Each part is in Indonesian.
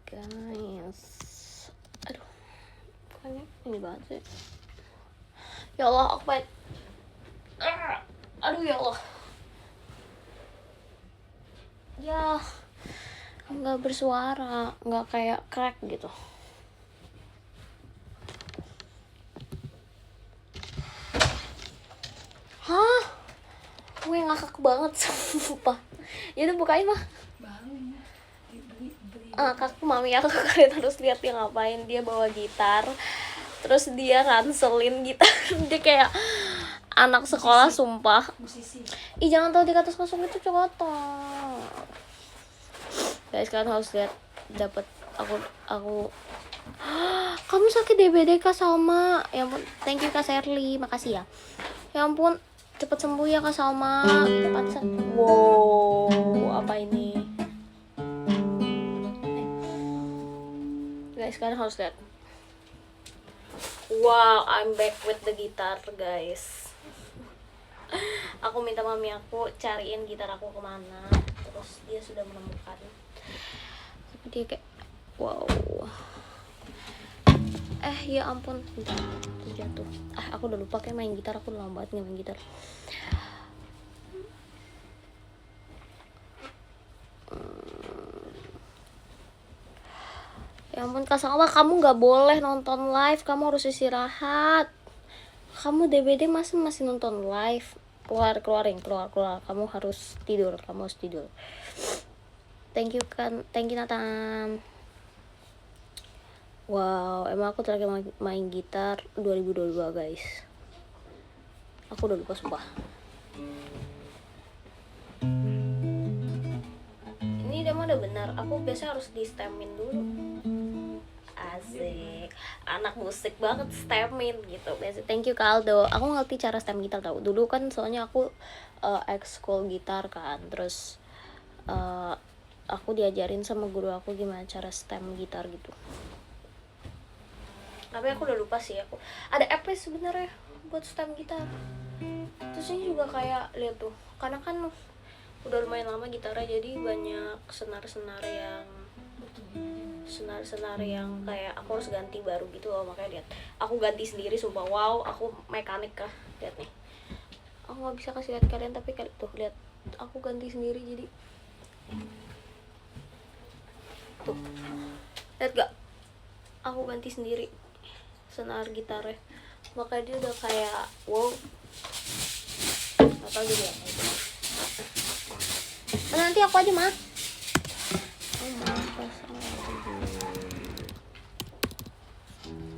guys. Aduh, kayaknya ini banget sih. Ya Allah, aku pengen. Aduh ya Allah. Ya, nggak bersuara, nggak kayak crack gitu. Hah? Gue ngakak banget, sumpah. Ya udah bukain mah. Kakak mami aku kalian harus lihat dia ngapain. Dia bawa gitar, terus dia ranselin gitar. Dia kayak anak sekolah, sumpah. Ih, jangan tahu di atas kosong itu cokotan. Guys, kalian harus lihat. Dapat aku kamu sakit DBD Kak Salma. Ya ampun, thank you Kak Serly, makasih ya. Ya ampun, cepet sembuh ya Kak Salma. Wow, apa ini? Guys, kalian harus lihat. Wow, I'm back with the guitar, guys. Aku minta mami aku cariin gitar aku kemana, terus dia sudah menemukan. Tapi dia kayak wow. Ya ampun, jatuh. Aku udah lupa kayak main gitar. Aku udah lama banget nggak main gitar. Ya ampun Kak Salma, kamu nggak boleh nonton live, kamu harus istirahat. Kamu DBD masih nonton live. Keluar. Kamu harus tidur. Thank you Nathan. Wow, emang aku terakhir main gitar 2022 guys. Aku udah lupa sumpah. Ini demo udah benar. Aku biasanya harus di stemin dulu. Asik, anak musik banget stemin gitu. Biasa. Thank you Kaldo. Aku ngerti cara stem gitar tau. Dulu kan soalnya aku ekskul gitar kan. Terus aku diajarin sama guru aku gimana cara stem gitar gitu. Tapi aku udah lupa sih. Aku ada app sebenarnya buat stem gitar. Terus ini juga kayak lihat tuh, karena kan udah lumayan lama gitarnya, jadi banyak senar-senar yang kayak aku harus ganti baru gitu loh. Makanya lihat, aku ganti sendiri sumpah. Wow, aku mekanik kah. Lihat nih, aku nggak bisa kasih lihat kalian, tapi kalian tuh lihat, aku ganti sendiri. Jadi tuh, lihat gak, aku ganti sendiri senar gitarnya. Makanya dia udah kayak wow. Atau jadi apa itu? Nanti aku aja mah.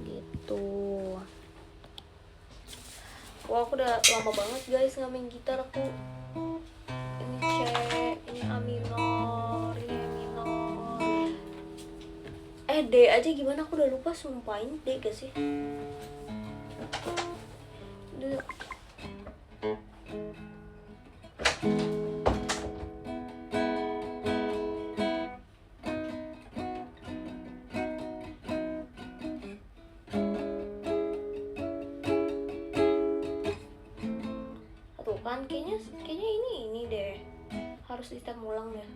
Gitu. Wah, aku udah lama banget guys nggak main gitar. Aku ini C, ini A minor, ini E minor. D aja gimana aku udah lupa sumpah. Ini D gak sih? Tuh kan kayaknya ini deh. Harus di stem ulang deh.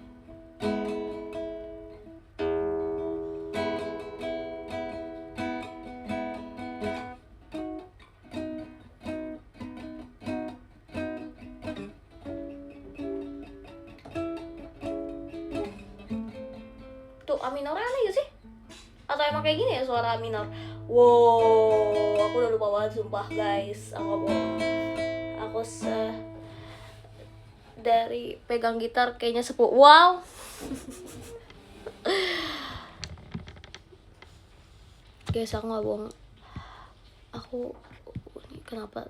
Tuh A minornya aneh gak sih? Atau emang kayak gini ya suara A minor? Wow, aku udah lupa banget sumpah guys. Aku bohong. Aku dari pegang gitar kayaknya sepuh. Wow. Guys, aku gak bohong. Aku kenapa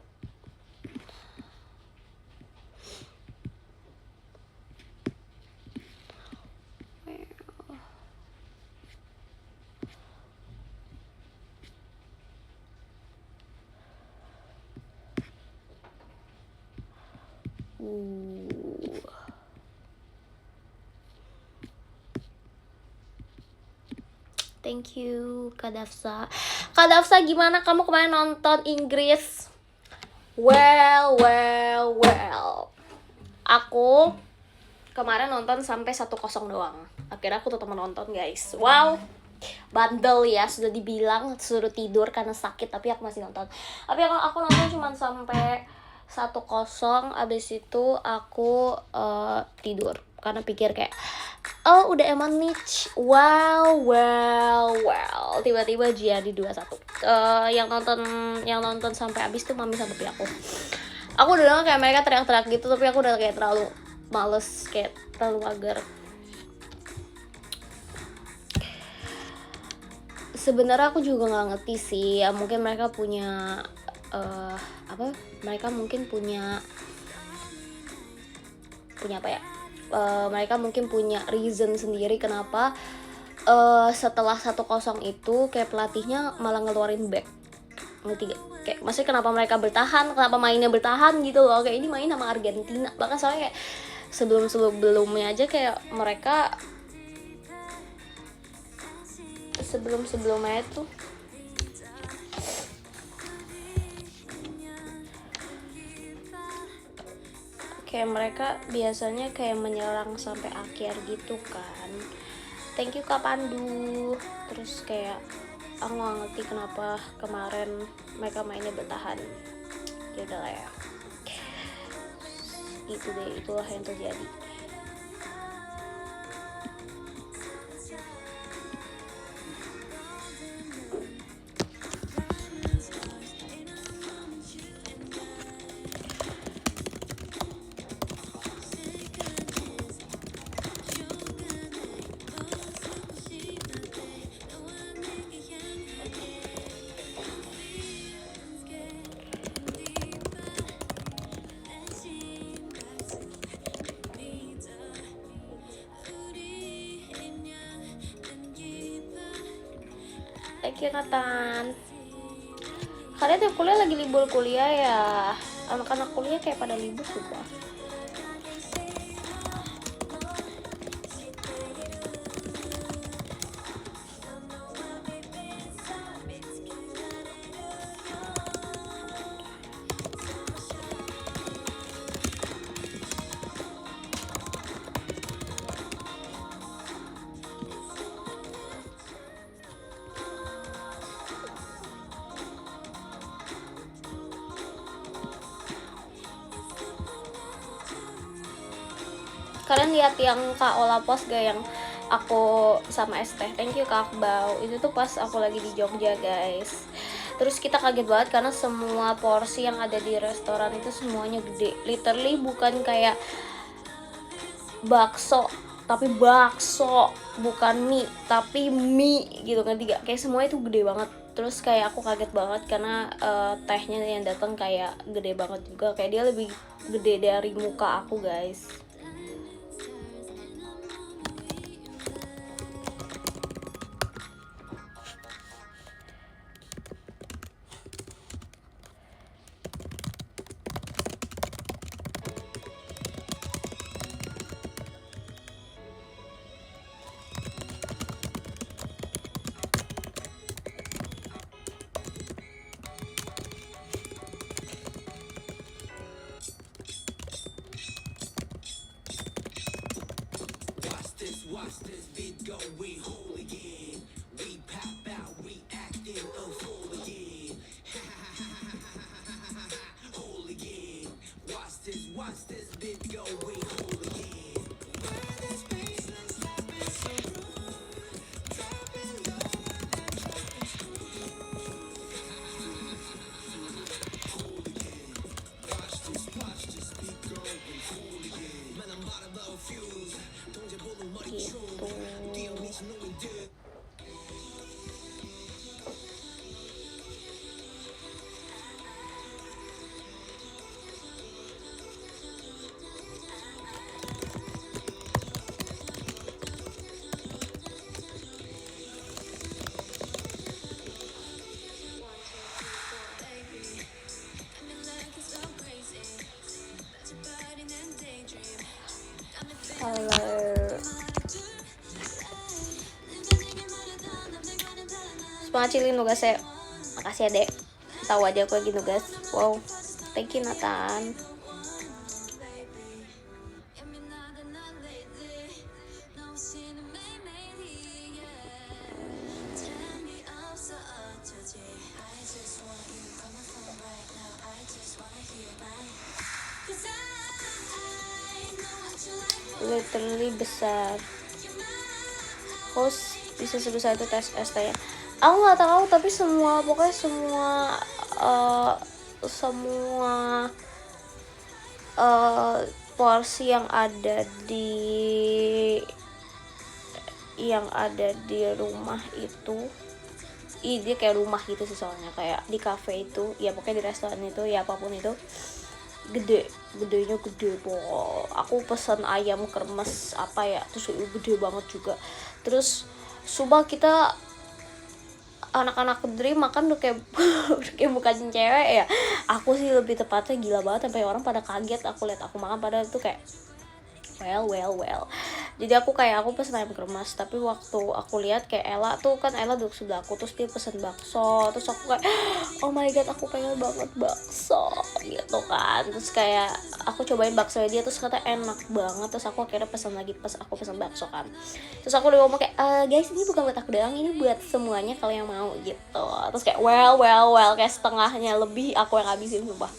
Thank you Kak Dafsa. Gimana kamu kemarin nonton Inggris? Well. Aku kemarin nonton sampai 1-0 doang. Akhirnya aku tetap menonton guys. Wow, bandel ya, sudah dibilang suruh tidur karena sakit tapi aku masih nonton. Tapi aku nonton cuma sampai 1-0, abis itu aku tidur karena pikir kayak oh udah eman nih. Wow, tiba-tiba jadi 2-1. Yang nonton sampai habis tuh mami sama papi aku. Aku udah dengar kayak mereka teriak-teriak gitu, tapi aku udah kayak terlalu males, kayak terlalu mager. Sebenarnya aku juga nggak ngerti sih, ya mungkin mereka punya mereka mungkin punya apa ya, mereka mungkin punya reason sendiri kenapa setelah 1-0 itu kayak pelatihnya malah ngeluarin back. Ngerti gak? Kayak maksudnya kenapa mereka bertahan, kenapa mainnya bertahan gitu loh. Kayak ini main sama Argentina, bahkan soalnya kayak sebelumnya aja kayak mereka sebelumnya itu kayak mereka biasanya kayak menyerang sampai akhir gitu kan. Thank you Kak Pandu. Terus kayak aku gak ngerti kenapa kemarin mereka mainnya bertahan. Ya udah lah ya, itulah yang terjadi. Thank you Nathan. Kalian tiap kuliah lagi libur kuliah ya? Anak-anak kuliah kayak pada libur juga. Kalian lihat yang Kak Ola post gak yang aku sama es teh? Thank you Kak Akbau. Itu tuh pas aku lagi di Jogja guys. Terus kita kaget banget karena semua porsi yang ada di restoran itu semuanya gede. Literally bukan kayak bakso, tapi bakso, bukan mie tapi mie gitu kan, kayak semua itu gede banget. Terus kayak aku kaget banget karena tehnya yang datang kayak gede banget juga, kayak dia lebih gede dari muka aku guys. Watch this beat go, we hooligan. We pop out, we acting a fool again. Hooligan. Watch this beat go, we hooligan. Where this baseline slapping so rude. Dropping low and then dropping screw. Hooligan. Watch this beat go, we hooligan. Man, I'm about to blow a fuse. Gitu. Halo. Semangat Cili nugasnya. Makasih ya dek, tahu aja aku lagi nugas. Wow, thank you Nathan. literally besar. Host bisa sebesar itu tes ST ya. Aku nggak tahu, tapi pokoknya semua porsi yang ada di rumah itu, dia kayak rumah gitu sih, soalnya kayak di cafe itu ya, pokoknya di restoran itu ya, apapun itu gedenya gede pokok. Aku pesan ayam kremes apa ya, terus gede banget juga. Terus sumpah kita anak-anak Dream makan udah kayak kayak bukan cewek ya, aku sih lebih tepatnya gila banget, sampai orang pada kaget aku lihat aku makan, padahal itu kayak well. Jadi aku pesen ayam kremes, tapi waktu aku lihat kayak Ella duduk sebelah aku, terus dia pesen bakso, terus aku kayak oh my god, aku pengen banget bakso gitu kan. Terus kayak aku cobain bakso dia, terus kata enak banget, terus aku akhirnya pesan lagi, pas aku pesan bakso kan, terus aku udah ngomong kayak guys, ini bukan buat aku doang, ini buat semuanya kalau yang mau gitu. Terus kayak well, kayak setengahnya lebih aku yang habisin sumpah.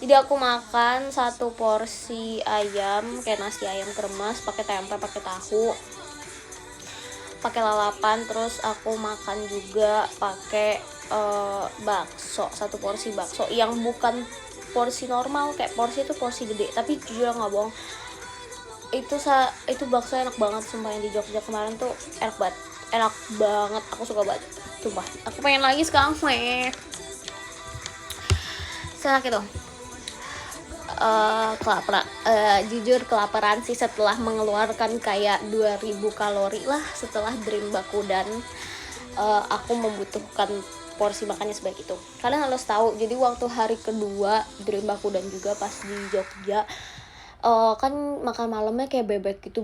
Jadi aku makan 1 porsi ayam kayak nasi ayam kremes pakai tempe, pakai tahu, pakai lalapan. Terus aku makan juga pakai bakso, 1 porsi bakso yang bukan porsi normal, kayak porsi itu porsi gede, tapi jujur nggak bohong, itu bakso enak banget sumpah. Yang di Jogja kemarin tuh enak banget, aku suka banget sumpah. Aku pengen lagi sekarang senak itu. Jujur kelaparan sih setelah mengeluarkan kayak 2000 kalori lah setelah Dream Bakudan. Aku membutuhkan porsi makannya sebaik itu. Kalian harus tahu, jadi waktu hari kedua Dream Bakudan juga pas di Jogja, kan makan malamnya kayak bebek itu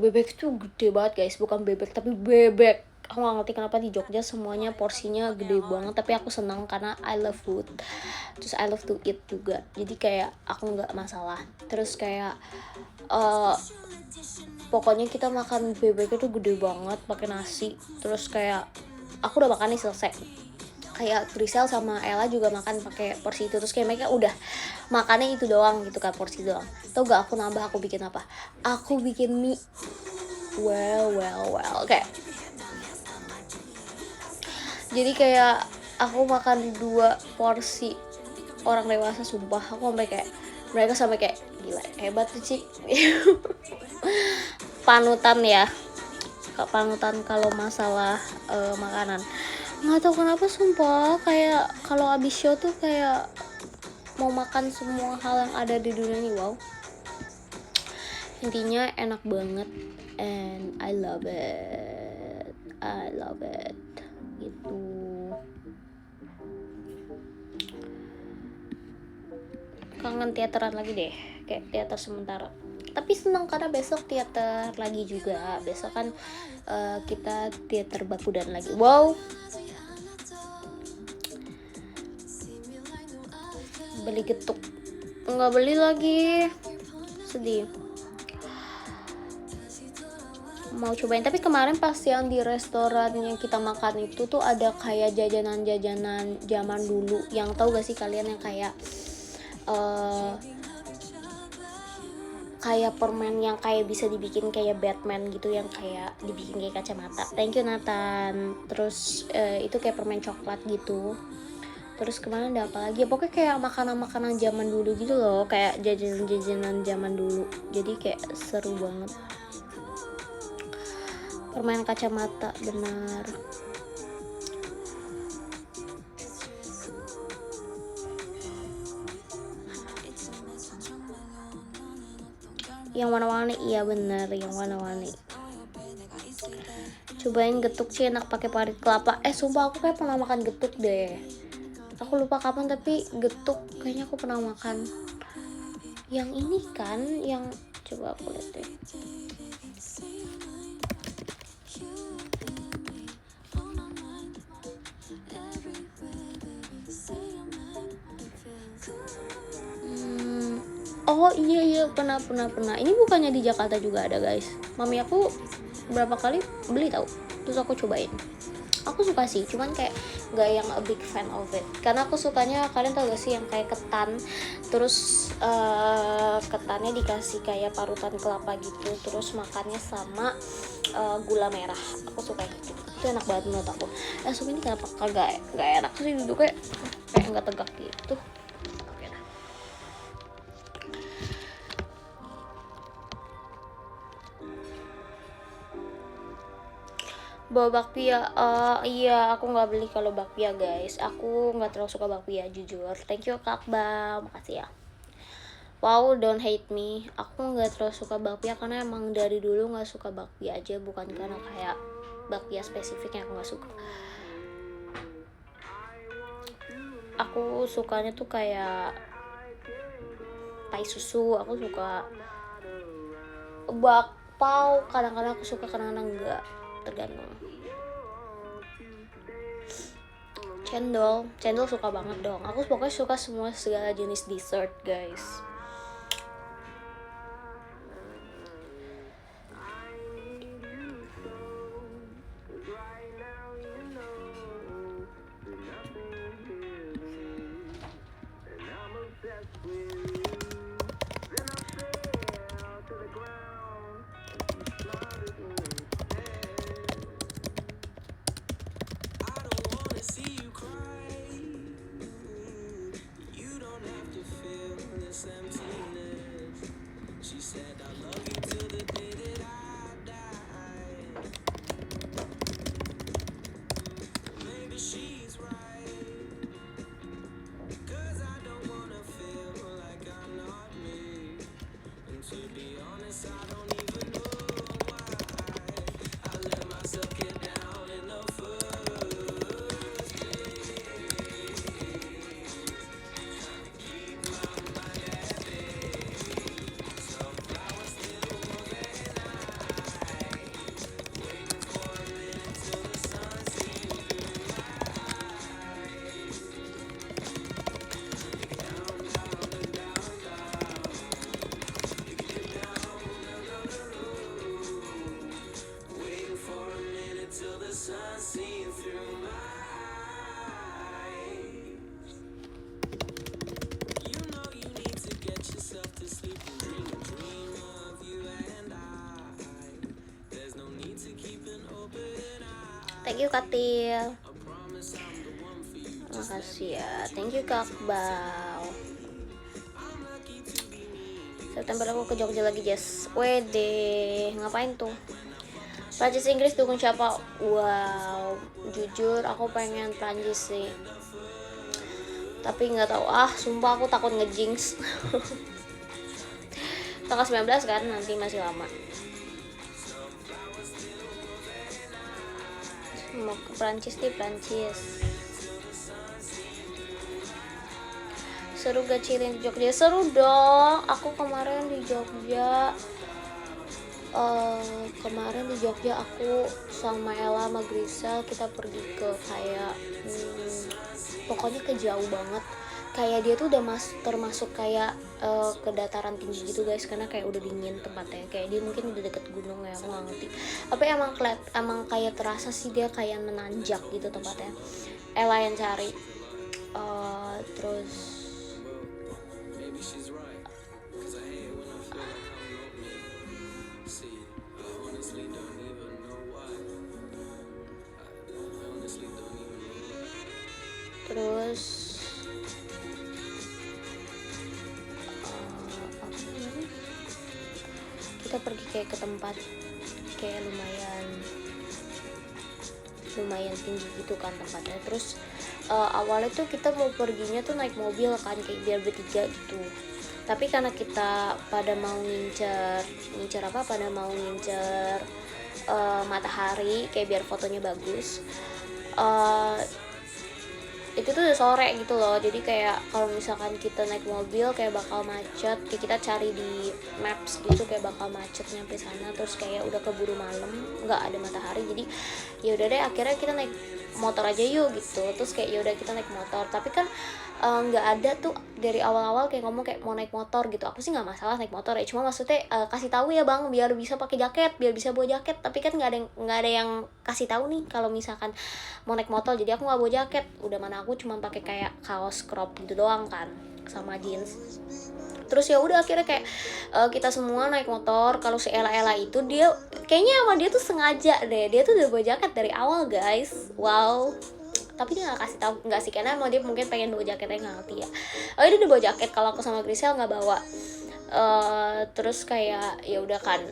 gede banget guys, bukan bebek tapi bebek. Aku gak ngerti kenapa di Jogja semuanya porsinya gede banget, tapi aku senang karena I love food, terus I love to eat juga, jadi kayak aku nggak masalah. Terus kayak pokoknya kita makan bebek itu gede banget pakai nasi. Terus kayak aku udah makan nih selesai, kayak Grisel sama Ella juga makan pakai porsi itu. Terus kayak mereka udah makannya itu doang gitu kan, porsi doang. Tau gak aku nambah, aku bikin apa? Aku bikin mie. Well kayak jadi kayak aku makan 2 porsi orang dewasa sumpah. Aku mereka sampai kayak gila, hebat tuh Cik. panutan kalau masalah makanan. Nggak tahu kenapa sumpah, kayak kalau abis show tuh kayak mau makan semua hal yang ada di dunia ini. Wow, intinya enak banget and I love it gitu. Kangen teateran lagi deh, kayak teater sementara. Tapi senang karena besok teater lagi juga. Besok kan kita teater Bakudan lagi. Wow, beli getuk, nggak beli lagi, sedih. Mau cobain, tapi kemarin pas yang di restoran yang kita makan itu tuh ada kayak jajanan zaman dulu, yang tahu gak sih kalian, yang kayak kayak permen yang kayak bisa dibikin kayak Batman gitu, yang kayak dibikin kayak kacamata. Thank you Nathan. Terus itu kayak permen coklat gitu. Terus kemana ada apa lagi? Pokoknya kayak makanan-makanan zaman dulu gitu loh, kayak jajanan zaman dulu. Jadi kayak seru banget. Permen kacamata, benar. Yang warna-warni, iya bener, yang warna-warni. Cobain getuk sih, enak pakai parit kelapa. Sumpah aku kayak pernah makan getuk deh. Aku lupa kapan, tapi getuk kayaknya aku pernah makan. Yang ini kan, yang coba aku lihat deh. Oh iya pernah. Ini bukannya di Jakarta juga ada guys. Mami aku berapa kali beli tahu. Terus aku cobain. Aku suka sih, cuman kayak nggak yang a big fan of it, karena aku sukanya, kalian tau gak sih yang kayak ketan, terus ketannya dikasih kayak parutan kelapa gitu, terus makannya sama gula merah. Aku suka gitu, itu enak banget menurut aku. Sup ini kenapa kagak nggak enak sih, duduknya kayak nggak tegak gitu. Oke dah. Bawa bakpia, iya aku nggak beli kalau bakpia guys, aku nggak terlalu suka bakpia jujur. Thank you Kak Ba, makasih ya. Wow, don't hate me, aku nggak terlalu suka bakpia karena emang dari dulu nggak suka bakpia aja, bukan karena kayak bakpia spesifik yang aku nggak suka. Aku sukanya tuh kayak pai susu, aku suka bakpao, kadang-kadang aku suka, kadang-kadang enggak, tergantung. Cendol suka banget dong, aku pokoknya suka semua segala jenis dessert guys. Thank you Katil, makasih ya. Thank you Kak Bau. September aku ke Jogja lagi Jess. Wede, ngapain tuh? Prancis Inggris dukung siapa? Wow, jujur aku pengen Prancis sih, tapi nggak tahu, sumpah aku takut ngejinx. Tanggal 19 kan, nanti masih lama. Mau ke Prancis nih, Prancis. Seru gak chilling di Jogja? Seru dong, aku kemarin di Jogja. Kemarin di Jogja aku sama Ella sama Grisel, kita pergi ke kayak pokoknya ke jauh banget. Kayak dia tuh udah termasuk kayak ke dataran tinggi gitu guys, karena kayak udah dingin tempatnya, kayak dia mungkin udah deket gunung ya, aku nggak ngerti. Tapi emang kayak terasa sih dia kayak menanjak gitu tempatnya. Ella yang cari. Terus kita pergi kayak ke tempat kayak lumayan tinggi gitu kan tempatnya. Terus awalnya tuh kita mau perginya tuh naik mobil kan, kayak biar bertiga gitu. Tapi karena kita pada mau ngincer matahari, kayak biar fotonya bagus, itu tuh udah sore gitu loh. Jadi kayak kalau misalkan kita naik mobil kayak bakal macet, kayak kita cari di maps gitu kayak bakal macet nyampe sana, terus kayak udah keburu malam, nggak ada matahari. Jadi ya udah deh, akhirnya kita naik motor aja yuk gitu. Terus kayak ya udah kita naik motor, tapi kan nggak ada tuh dari awal-awal kayak ngomong kayak mau naik motor gitu. Aku sih nggak masalah naik motor ya, cuma maksudnya kasih tahu ya bang, biar bisa pakai jaket, biar bisa bawa jaket. Tapi kan nggak ada yang kasih tahu nih kalau misalkan mau naik motor. Jadi aku nggak bawa jaket, udah mana aku cuma pakai kayak kaos crop gitu doang kan, sama jeans. Terus ya udah akhirnya kayak kita semua naik motor. Kalau si Ella itu dia kayaknya sama dia tuh sengaja deh, dia tuh udah bawa jaket dari awal guys. Wow, tapi dia nggak kasih tahu, nggak sih, karena mau dia mungkin pengen bawa jaketnya, nggak ngerti ya. Oh dia udah bawa jaket, kalau aku sama Grisel nggak bawa. Terus kayak ya udah kan,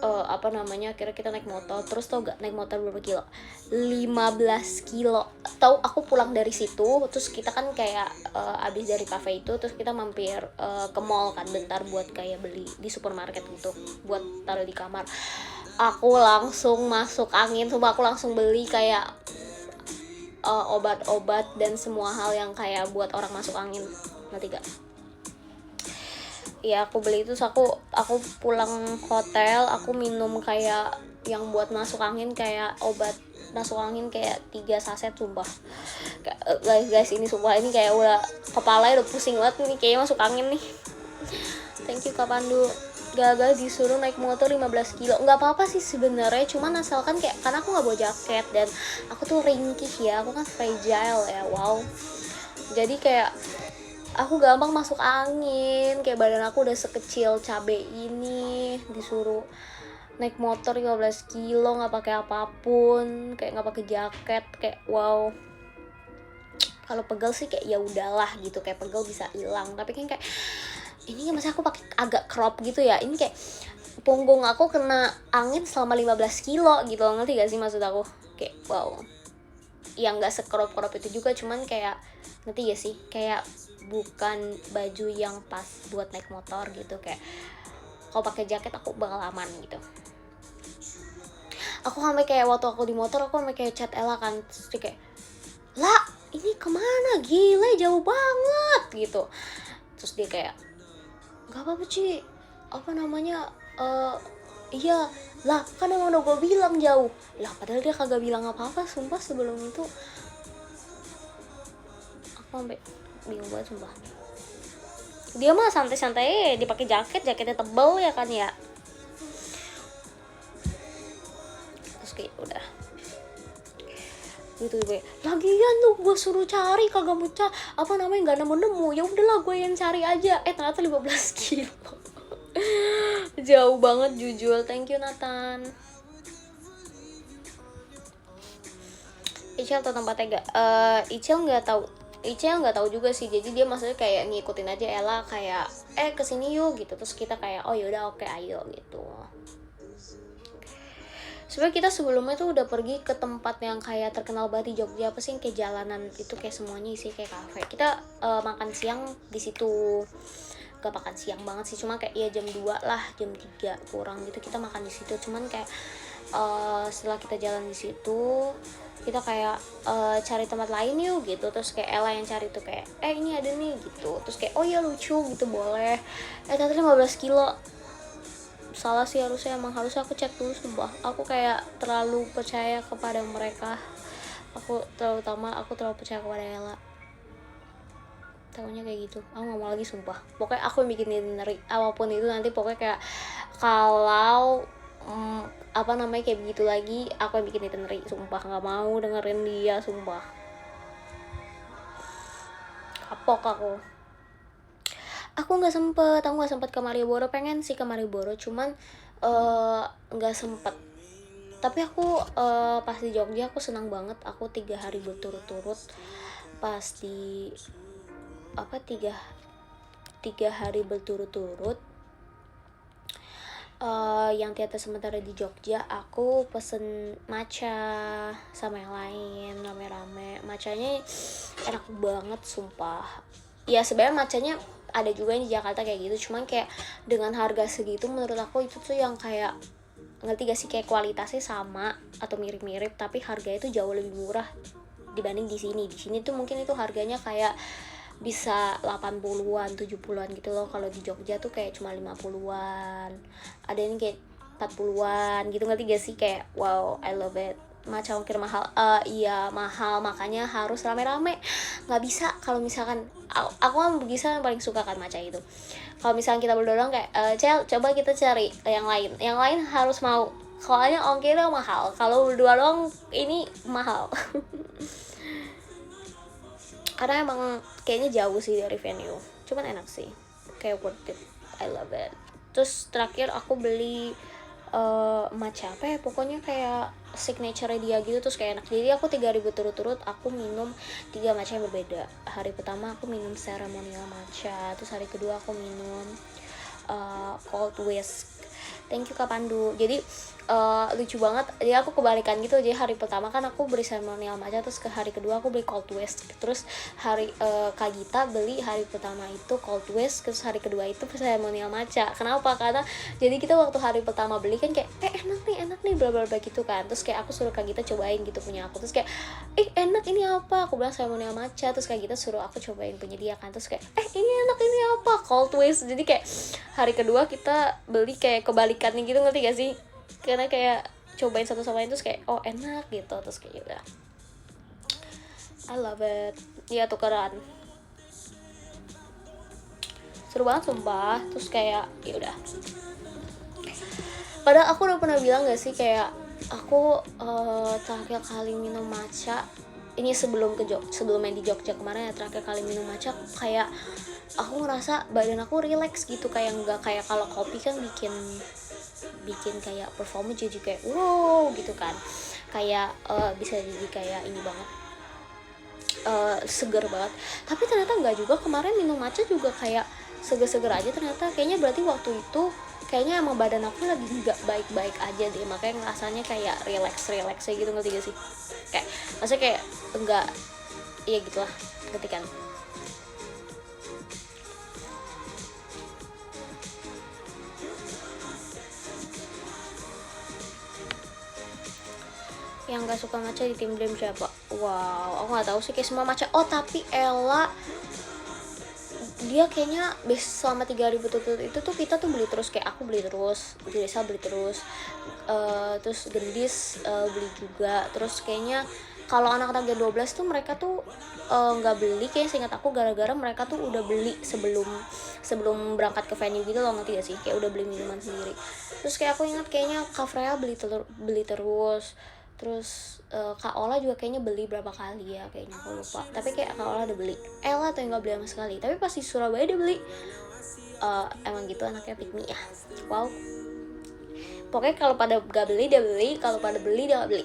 apa namanya, akhirnya kita naik motor. Terus tau gak naik motor berapa kilo? 15 kilo. Tahu aku pulang dari situ, terus kita kan kayak abis dari cafe itu, terus kita mampir ke mall kan bentar buat kayak beli di supermarket gitu buat taruh di kamar. Aku langsung masuk angin, coba aku langsung beli kayak obat-obat dan semua hal yang kayak buat orang masuk angin, ngerti gak? Ya aku beli itu, aku pulang hotel, aku minum kayak yang buat masuk angin, kayak obat masuk angin kayak 3 saset sumpah. Guys ini sumpah, ini kayak udah kepala udah pusing banget nih, kayaknya masuk angin nih. Thank you Kak Pandu. Gagal disuruh naik motor 15 kilo. Nggak apa-apa sih sebenarnya, cuman asalkan kayak, karena aku nggak bawa jaket dan aku tuh ringkih ya, aku kan fragile ya, wow. Jadi kayak aku gampang masuk angin, kayak badan aku udah sekecil cabe ini, disuruh naik motor 15 kilo nggak pakai apapun, kayak nggak pakai jaket, kayak wow. Kalau pegel sih kayak ya udahlah gitu, kayak pegel bisa hilang, tapi kan kayak ini kan masa aku pakai agak crop gitu ya, ini kayak punggung aku kena angin selama 15 kilo gitu, ngerti gak sih maksud aku? Kayak wow, yang nggak sekrop-krop itu juga, cuman kayak ngerti gak sih, kayak bukan baju yang pas buat naik motor gitu. Kayak kalau pakai jaket aku bakal aman gitu. Aku sampai kayak waktu aku di motor, aku sampai kayak chat Ella kan, terus dia kayak, lah ini kemana, gila jauh banget gitu. Terus dia kayak, gak apa-apa Ci, apa namanya, iya lah kan emang udah gue bilang jauh lah, padahal dia kagak bilang apa-apa sumpah sebelum itu. Aku sampai bingung banget sumpah. Dia mah santai-santai, dipakai jaketnya tebel ya kan ya. Terus kayak udah gitu gue, lagian tuh gue suruh cari kagak mau apa namanya, nggak nemu-nemu, ya udahlah gue yang cari aja. Ternyata 15 kilo. Jauh banget jujur. Thank you Nathan. Ichel atau tempatnya gak? Ichel nggak tahu juga sih. Jadi dia maksudnya kayak ngikutin aja Ella, kayak kesini yuk gitu. Terus kita kayak oh yaudah oke ayo gitu. Sebenarnya kita sebelumnya tuh udah pergi ke tempat yang kayak terkenal banget di Jogja, apa sih, kayak jalanan itu kayak semuanya isi kayak kafe. Kita makan siang di situ. Gak makan siang banget sih, cuma kayak ya jam 2 lah, jam 3 kurang gitu kita makan di situ. Cuman kayak setelah kita jalan di situ, kita kayak cari tempat lain yuk gitu. Terus kayak Ella yang cari tuh kayak ini ada nih gitu. Terus kayak oh ya lucu gitu, boleh. Ternyata 15 kilo. Salah sih, harusnya aku cek dulu sumpah. Aku kayak terlalu percaya kepada mereka. Aku terlalu percaya kepada Ella. Tahunya kayak gitu. Aku gak mau lagi sumpah. Pokoknya aku yang bikin itinerary apapun itu nanti, pokoknya kayak kalau apa namanya kayak begitu lagi, aku yang bikin itinerary sumpah. Gak mau dengerin dia sumpah. Kapok aku nggak sempet ke Malioboro. Pengen sih ke Malioboro, cuman nggak sempet. Tapi aku pas di Jogja aku senang banget. Aku 3 hari berturut-turut pas di 3 hari berturut-turut yang teater sementara di Jogja. Aku pesen matcha sama yang lain rame-rame. Matchanya enak banget sumpah. Ya sebenarnya matchanya ada juga yang di Jakarta kayak gitu, cuman kayak dengan harga segitu menurut aku itu tuh yang kayak, ngerti gak sih, kayak kualitasnya sama atau mirip-mirip tapi harganya itu jauh lebih murah dibanding di sini. Di sini tuh mungkin itu harganya kayak bisa 80-an, 70-an gitu loh. Kalau di Jogja tuh kayak cuma 50-an. Ada yang kayak 40-an gitu, ngerti gak sih, kayak wow, I love it. matcha ongkir mahal. Iya mahal, makanya harus rame-rame. Nggak bisa kalau misalkan aku kan bisa paling suka kan matcha itu. Kalau misalkan kita berdua doang kayak Cel, coba kita cari yang lain harus mau, soalnya ongkirnya mahal. Kalau berdua doang ini mahal. Karena emang kayaknya jauh sih dari venue, cuman enak sih, kayak worth it, I love it. Terus terakhir aku beli matcha apa ya, pokoknya kayak signature dia gitu, terus kayak enak. Jadi aku 3.000 turut-turut aku minum 3 matcha yang berbeda. Hari pertama aku minum ceremonial matcha, terus hari kedua aku minum cold whisk. Thank you Kak Pandu. Jadi lucu banget, jadi aku kebalikan gitu. Jadi hari pertama kan aku beli ceremonial matcha, terus ke hari kedua aku beli cold whisk. Terus hari Kak Gita beli hari pertama itu cold whisk, terus hari kedua itu ceremonial matcha. Kenapa? Karena jadi kita waktu hari pertama beli kan kayak enak nih bla bla bla gitu kan. Terus kayak aku suruh Kak Gita cobain gitu punya aku. Terus kayak enak ini apa? Aku bilang ceremonial matcha. Terus Kak Gita suruh aku cobain punya dia kan. Terus kayak ini enak ini apa? Cold whisk. Jadi kayak hari kedua kita beli kayak kebalikannya gitu, ngerti gak sih? Karena kayak cobain satu sama lain terus kayak enak gitu, terus kayak udah I love it. Ya tukeran seru banget sumpah. Terus kayak ya udah, padahal aku udah pernah bilang gak sih kayak aku terakhir kali minum matcha ini sebelum main di Jogja kemarin ya, terakhir kali minum matcha kayak aku ngerasa badan aku relax gitu, kayak nggak kayak kalau kopi kan bikin kayak performa jadi kayak wow gitu kan, kayak bisa jadi kayak ini banget, seger banget. Tapi ternyata nggak juga, kemarin minum matcha juga kayak seger-seger aja ternyata. Kayaknya berarti waktu itu kayaknya emang badan aku lagi nggak baik-baik aja deh, makanya ngerasanya kayak relax gitu, ngerti gak sih? Kayak maksudnya kayak enggak, ya gitulah, ngerti kan? Yang gak suka matcha di tim Dream siapa? Wow, aku gak tahu sih, kayak semua matcha. Oh tapi Ella, dia kayaknya selama 3.000 tutut itu tuh kita tuh beli terus, kayak aku beli terus, Desa beli terus, terus Gendis beli juga. Terus kayaknya kalau anak-anak Gen 12 tuh mereka tuh nggak beli, kayak seingat aku gara-gara mereka tuh udah beli sebelum berangkat ke venue gitu loh, ngerti gak sih? Kayak udah beli minuman sendiri. Terus kayak aku ingat kayaknya Kak Freya beli terus. Terus Kak Ola juga kayaknya beli berapa kali ya, kayaknya aku lupa. Tapi kayak Kak Ola udah beli, Ella tuh yang gak beli sama sekali. Tapi pas di Surabaya dia beli. Emang gitu anaknya pick me ya. Wow. Pokoknya kalau pada gak beli dia beli, kalau pada beli dia gak beli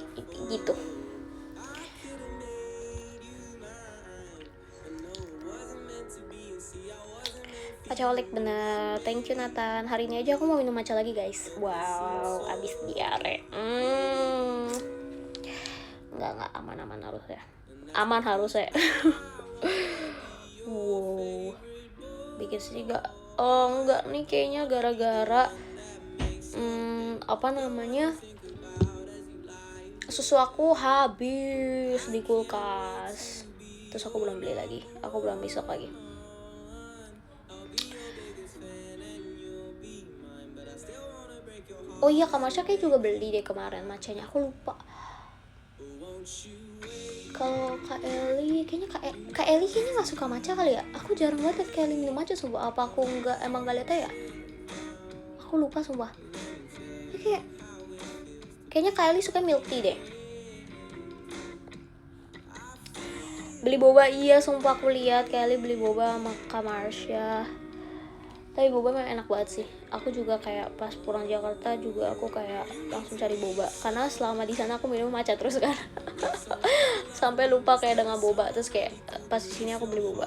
gitu. Pacaolik bener, thank you Nathan. Hari ini aja aku mau minum matcha lagi guys. Wow, abis diare. Enggak, aman harus ya. Aman harus ya. Wow. Bikin sedih gak? Enggak nih kayaknya gara-gara apa namanya? Susu aku habis di kulkas. Terus aku belum beli lagi. Aku belum besok lagi. Oh iya, Kak Marsha kayak juga beli deh kemarin matchanya. Aku lupa. Kalau Kak Eli, kayaknya Kak Eli kayaknya nggak suka matcha kali ya. Aku jarang banget liat Kak Eli minum matcha sumpah. Apa aku emang nggak liat ya? Aku lupa sumpah. Ya, kayaknya Kak Eli suka milk tea deh. Beli boba, iya sumpah aku lihat Kak Eli beli boba sama Kak Marsha. Tapi boba memang enak banget sih. Aku juga kayak pas pulang Jakarta juga aku kayak langsung cari boba, karena selama di sana aku minum matcha terus kan. Sampai lupa kayak dengan boba. Terus kayak pas di sini aku beli boba.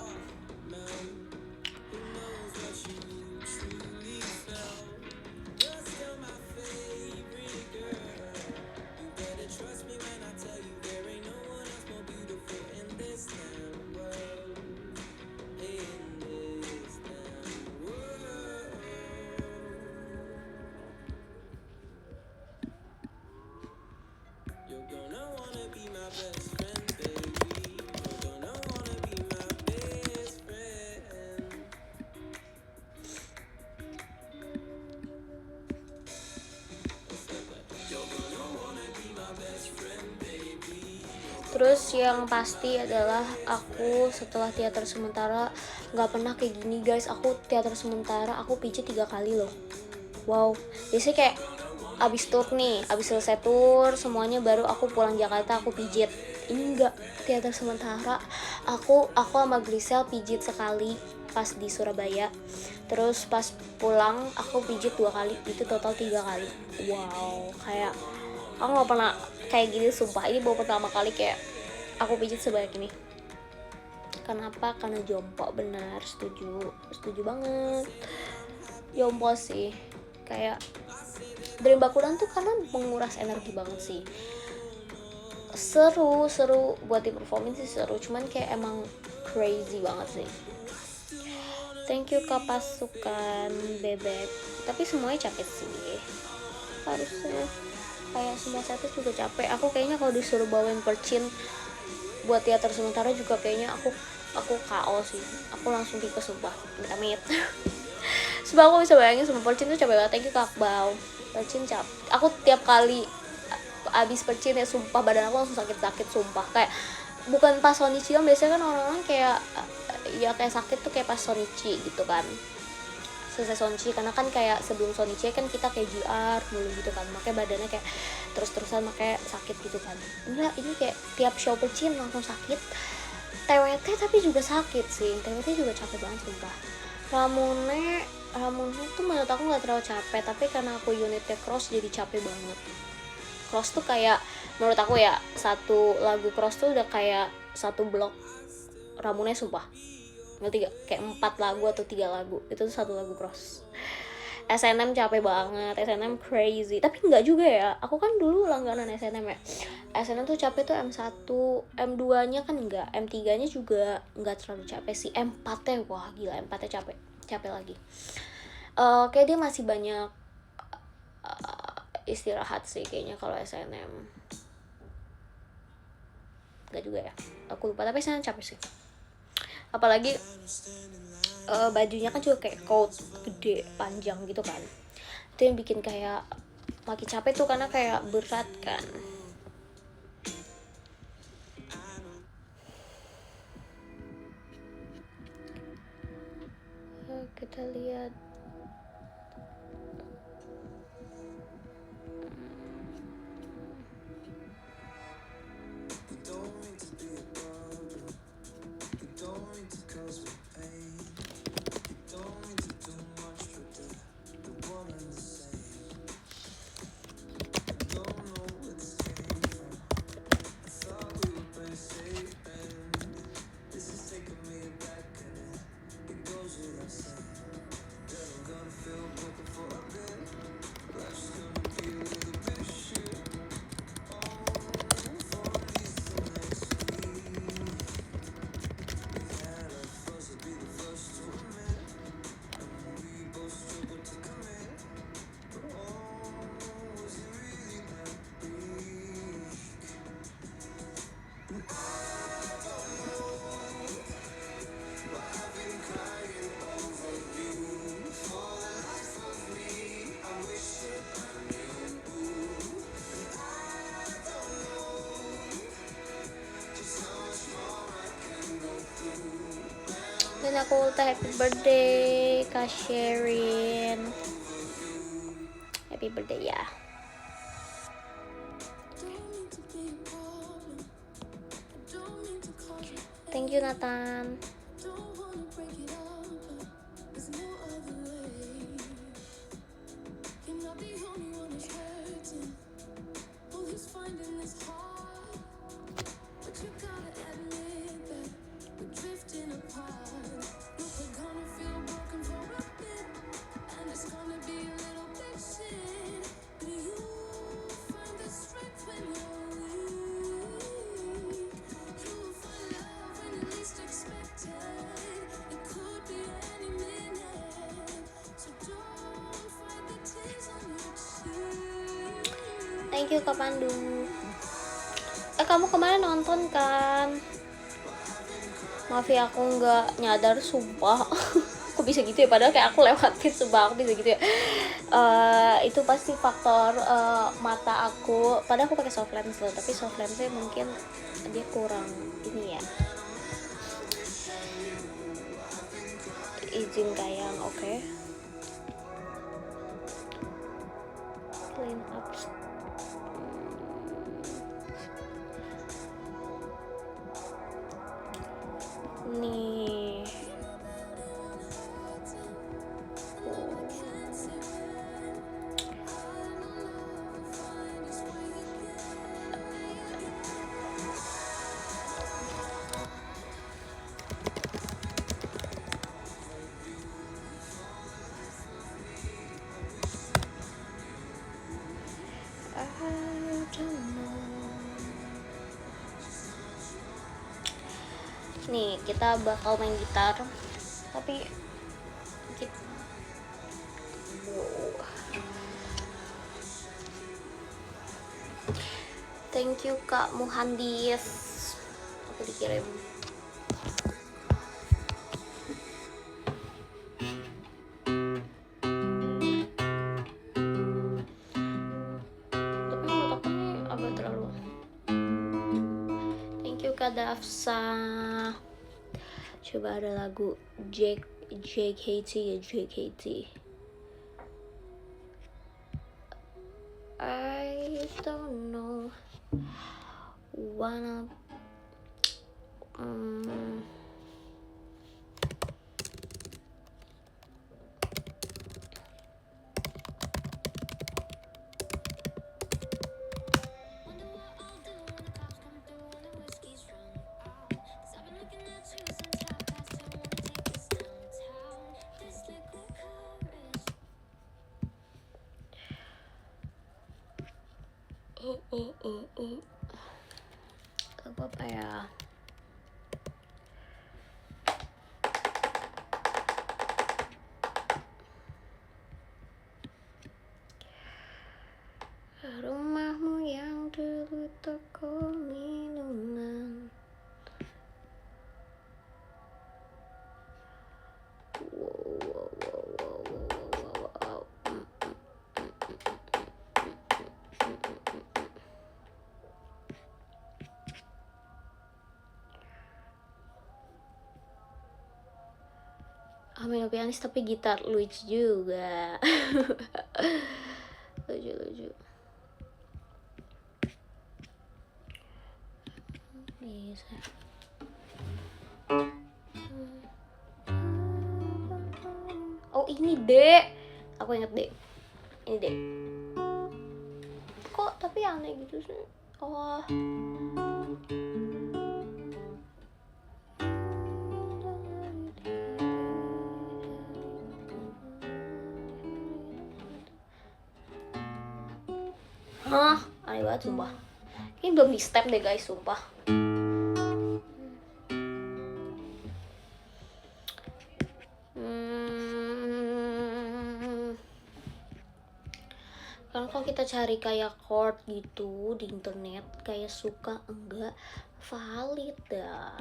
yang pasti adalah aku setelah teater sementara nggak pernah kayak gini guys. Aku teater sementara aku pijit 3 kali loh. Wow, biasanya kayak abis tur nih, abis selesai tur semuanya baru aku pulang Jakarta aku pijit. Ini enggak, teater sementara aku sama Grisel pijit sekali pas di Surabaya, terus pas pulang aku pijit 2 kali, itu total 3 kali. Wow, kayak aku nggak pernah kayak gini sumpah. Ini baru pertama kali kayak aku pijit sebanyak ini. Kenapa? Karena jompo, benar, setuju banget. Jompo sih, kayak Dream Bakuran tuh karena menguras energi banget sih. Seru buat di performing sih seru, cuman kayak emang crazy banget sih. Thank you Kak Pasukan Bebek. Tapi semuanya capek sih harusnya, kayak semua setlist juga capek. Aku kayaknya kalau disuruh bawain percin buat teater sementara juga kayaknya aku KO sih. Aku langsung tipes sumpah, amit-amit. Sebab aku bisa bayangin semua percin tuh capek banget. Thank you Kak Bau. Percin capek. Aku tiap kali abis percin ya sumpah badan aku langsung sakit sumpah. Kayak bukan pas Sonichi kan, biasanya kan orang-orang kayak ya kayak sakit tuh kayak pas Sonichi gitu kan, selesai Sonichi. Karena kan kayak sebelum Sonichi kan kita kayak JR dulu gitu kan, makanya badannya kayak terus-terusan makanya sakit gitu kan. Enggak, ini kayak tiap show percin langsung sakit. TWT tapi juga sakit sih, TWT juga capek banget sumpah. Ramune tuh menurut aku gak terlalu capek, tapi karena aku unitnya cross jadi capek banget. Cross tuh kayak menurut aku ya, satu lagu cross tuh udah kayak satu blok Ramune sumpah. Ngerti gak? Kayak 4 lagu atau 3 lagu itu tuh satu lagu cross. SNM capek banget, SNM crazy. Tapi enggak juga ya, aku kan dulu langganan SNM ya. SNM tuh capek tuh M1, M2 nya kan enggak, M3 nya juga enggak terlalu capek sih. M4 nya wah gila, M4 nya capek lagi. Kayak dia masih banyak istirahat sih kayaknya kalau SNM. Enggak juga ya, aku lupa, tapi SNM capek sih. Apalagi bajunya kan juga kayak coat gede panjang gitu kan, itu yang bikin kayak makin capek tuh karena kayak berat kan. Kita lihat dan aku ulta happy birthday Kak Sherin, happy birthday ya. Thank you Nathan. Thank you Kak Pandu. Kamu kemarin nonton kan? Maaf ya aku nggak nyadar sumpah. Aku bisa gitu ya, padahal kayak aku lewatin sumpah, aku bisa gitu ya. Itu pasti faktor mata aku, padahal aku pakai soft lens loh, tapi soft lensnya mungkin dia kurang ini ya, izin kayang. Oke. Clean up. Nih. Nih, kita bakal main gitar. Tapi thank you Kak Muhandis. Aku dikirim. Tapi menurut aku ini agak terlalu. Thank you Kak Dafsa. Coba ada lagu JKT ya, JKT. I don't know wanna apa ya? Rumahmu yang dulu toko minuman. Main pianis tapi gitar, lucu juga. lucu bisa. Oh ini dek, aku inget dek, ini dek. Kok tapi aneh gitu sih. Oh hah, aneh banget sumpah. Ini belum di step deh guys, sumpah. Karena kalau kita cari kayak chord gitu di internet, kayak suka enggak valid dah.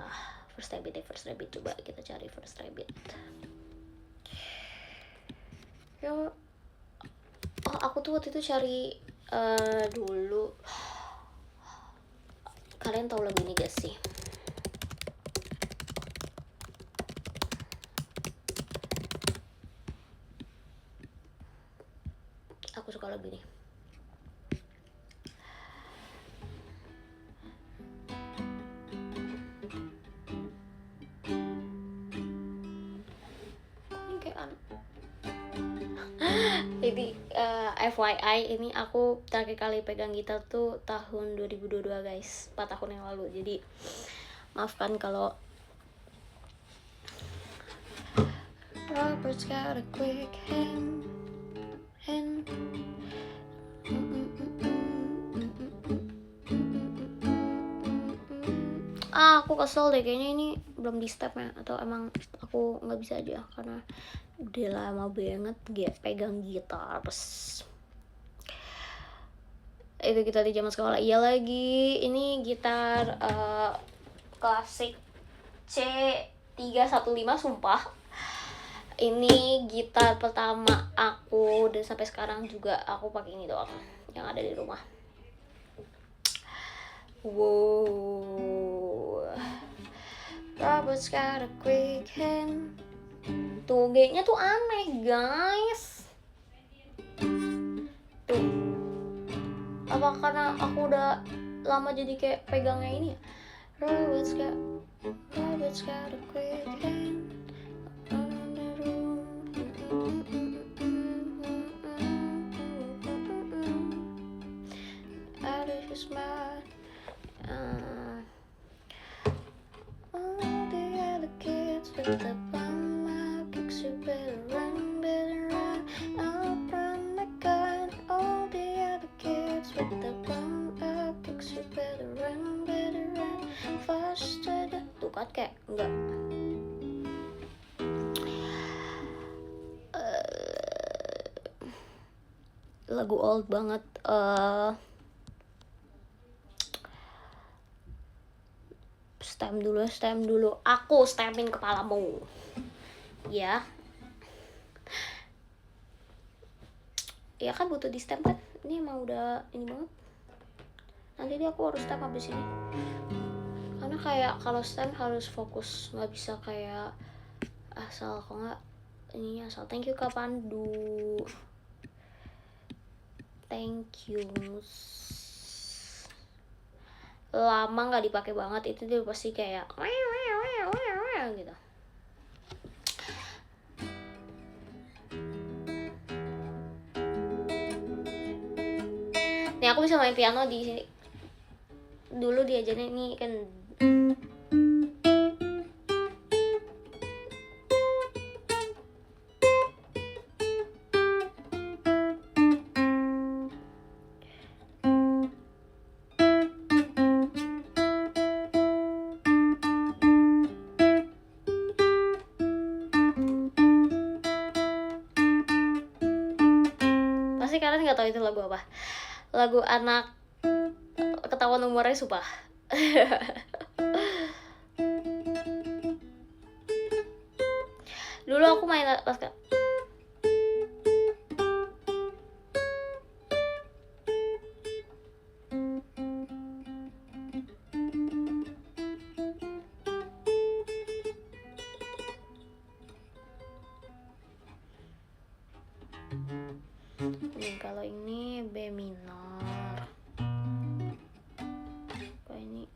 First Rabbit, coba kita cari First Rabbit. Ya, oh aku tuh waktu itu cari dulu. Kalian tahu lagu ini gak sih? Aku suka lagu ini. Ini kayak jadi FYI, ini aku terakhir kali pegang gitar tuh tahun 2022 guys, 4 tahun yang lalu. Jadi maafkan kalau Robert's got a quick hand. Aku kesel deh, kayaknya ini belum di stepnya, atau emang aku nggak bisa aja karena udah lama banget gak pegang gitar. Itu kita di zaman sekolah. Iya lagi, ini gitar klasik C315 sumpah. Ini gitar pertama aku dan sampai sekarang juga aku pakai ini doang yang ada di rumah. Wow, Robert's got a quick hand. Tuh G-nya tuh aneh guys. Tuh, apa karena aku udah lama jadi kayak pegangnya ini ya? Robert's got a quick hand. Smart. All the other kids with the bum out kicks, you better run, I'll run my gun. All the other kids with the bum out kicks, you better run, faster. Tuh kan kayak enggak. Lagu old banget. Stem dulu. Aku stemin kepalamu. Ya. Ya kan butuh di stem kan. Ini emang udah ini banget. Nanti dia aku harus stem habis ini. Karena kayak kalau stem harus fokus, nggak bisa kayak asal kok nggak ininya asal. Thank you Kak Pandu. Thank you. Lama nggak dipakai banget itu dia pasti kayak gitu. Nih aku bisa main piano di sini. Dulu diajarin ini kan. Pasti kalian nggak tahu itu lagu apa. Lagu anak ketahuan umurnya sumpah. Dulu aku main pas nih, kalau ini B minor. Kalau ini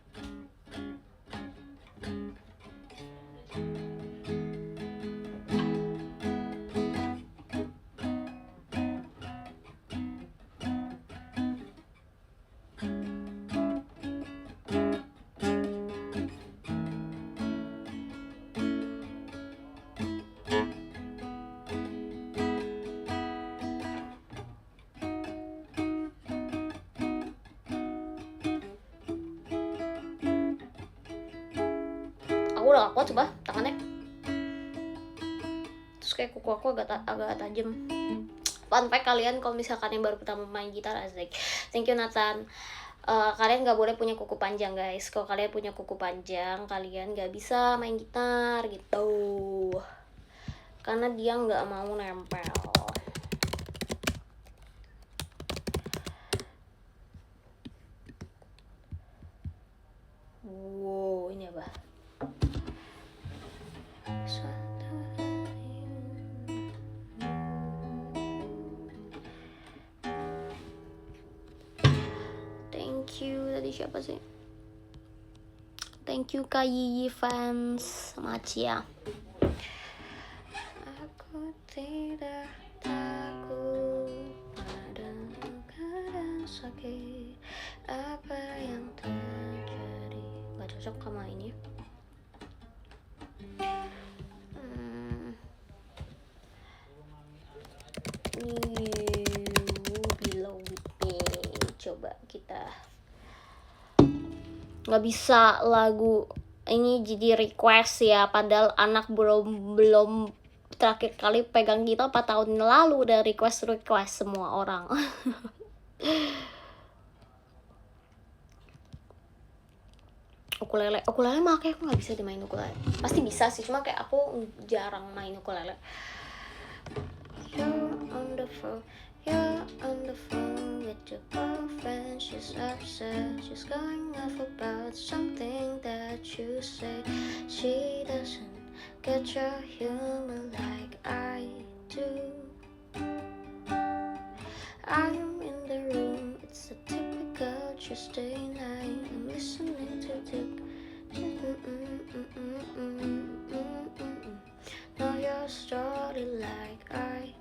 aku udah gak kuat coba tangannya. Terus kayak kuku aku agak tajam. Fun fact kalian kalau misalkan yang baru pertama main gitar asik. Thank you Nathan. Kalian nggak boleh punya kuku panjang guys. Kalau kalian punya kuku panjang kalian nggak bisa main gitar gitu. Karena dia nggak mau nempel. Wow, ini apa? Thank you, tadi siapa sih? Thank you Kak Yiyi fans sama Cia. Aku tidak takut pada keadaan sakit. Apa yang terjadi? Gak cocok sama ini. Below with me. Coba kita. Nggak bisa lagu ini jadi request ya, padahal anak belum terakhir kali pegang gitar 4 tahun lalu udah request semua orang. Ukulele mah kayak aku nggak bisa dimain ukulele. Pasti bisa sih, cuma kayak aku jarang main ukulele. You're on the phone, You're on the phone with your girlfriend. She's upset, she's going off about something that you say. She doesn't get your humor like I do. I'm in the room, it's a typical Tuesday night. I'm listening to deep. Know your story like I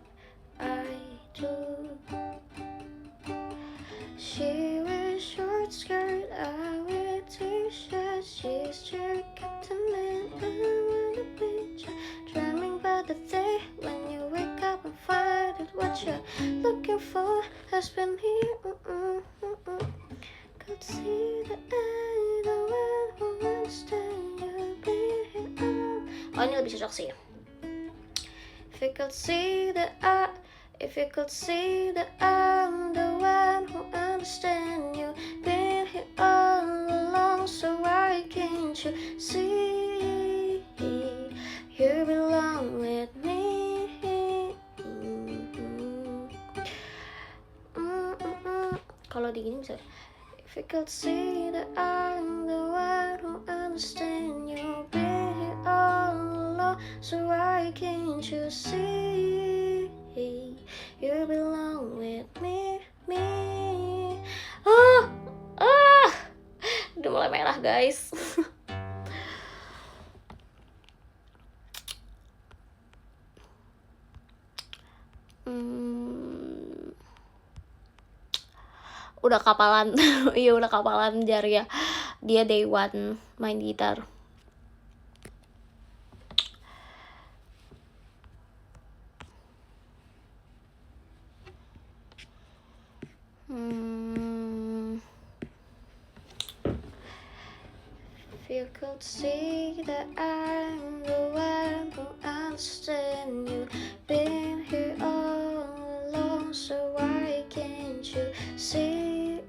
do. She wears short skirt, I wear t-shirt. She's jerking to me, I'm on the beach, dreaming about the day when you wake up and find that what you're looking for has been here. Could see the end, the one who understand you being. Oh, ini lebih cocok sih. If you could see that I'm the one who understand you, been here all along, so why can't you see you belong with me? Kalau di gini bisa. If you could see that I'm the one who understand you, been here all along, so why can't you see you belong with me? Udah mulai merah guys. Udah kapalan. Iya udah kapalan Jaria. Dia day one main gitar. If you could see that I'm the one who understand you, been here all along, so why can't you see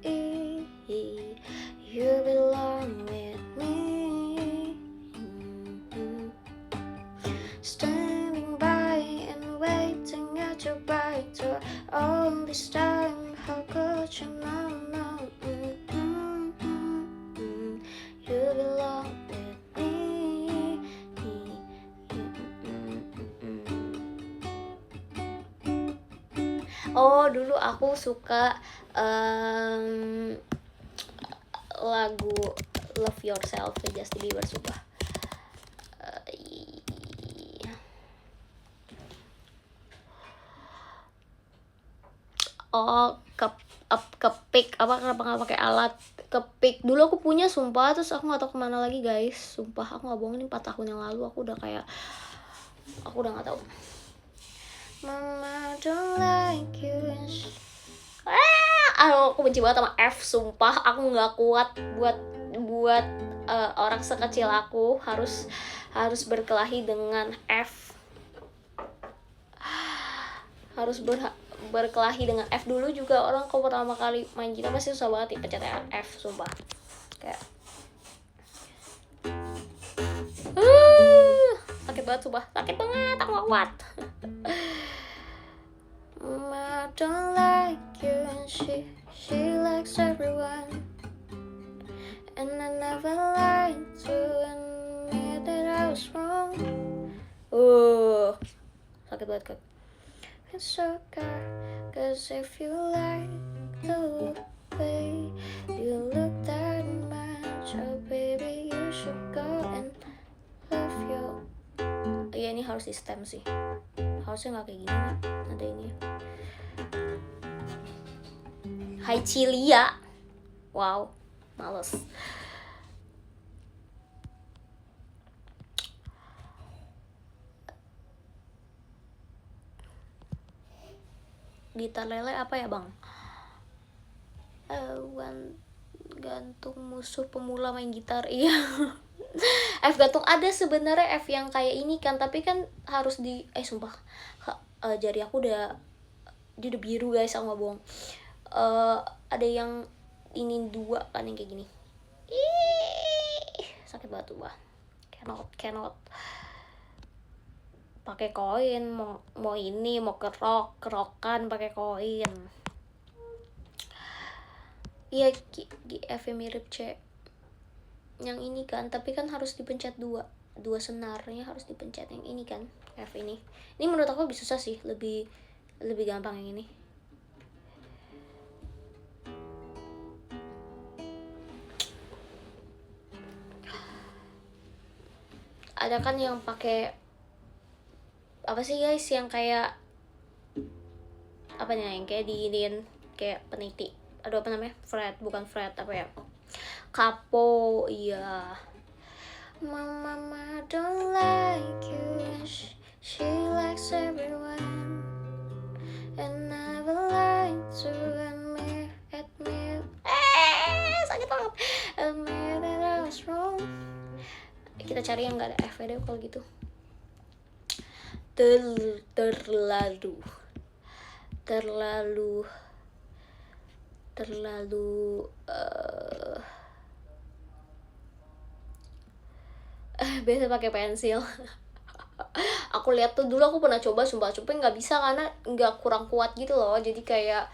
you belong with me? Standing by and waiting at your back door all this time, how could you know? You belong with me. Oh, dulu aku suka lagu Love Yourself Justin Bieber, suka. Oh, kepik apa, kenapa nggak pakai alat kepik? Dulu aku punya, sumpah, terus aku nggak tahu kemana lagi guys, sumpah aku nggak bohong, ini 4 tahun yang lalu aku udah nggak tahu. Mama don't like you. Aku benci banget sama F, sumpah aku nggak kuat buat orang sekecil aku harus berkelahi dengan F, harus berkelahi dengan F. Dulu juga orang kalau pertama kali main gitar pasti susah banget pencetnya F, sumpah. Kayak sakit banget, sumpah sakit banget, aku gak kuat. I don't like you and she likes everyone, and I never lied to admit that I was wrong. Sakit banget kan. It's okay, cause if you like the way you look that much, oh baby you should go and love your. Ya ini harus di stem sih, harusnya gak kayak gini nih, ada ini. Hai Cilia, wow, males. Gitar lele apa ya bang? Gantung musuh pemula main gitar. Iya. F gantung ada sebenarnya, F yang kayak ini kan, tapi kan harus di sumpah jari aku dia udah biru guys, aku nggak bohong. Ada yang ini 2 kan yang kayak gini. Sakit banget tuh bah. Cannot. pakai koin, mau ini mau kerokan pakai koin. Iya, F mirip C yang ini kan, tapi kan harus dipencet dua senarnya harus dipencet yang ini kan, F ini menurut aku lebih susah sih, lebih gampang yang ini. Ada kan yang pakai apa sih guys, yang kayak apa nih, yang kayak diinin kayak peniti, aduh apa namanya, fret, bukan fret, apa ya, kapo. Iya, mama don't like you, she likes everyone and never like to admit sakit banget, admit that I was wrong. Kita cari yang gak ada F deh kalau gitu. Terlalu biasa pakai pensil. Aku lihat tuh dulu, aku pernah coba sumpah nggak bisa karena nggak, kurang kuat gitu loh, jadi kayak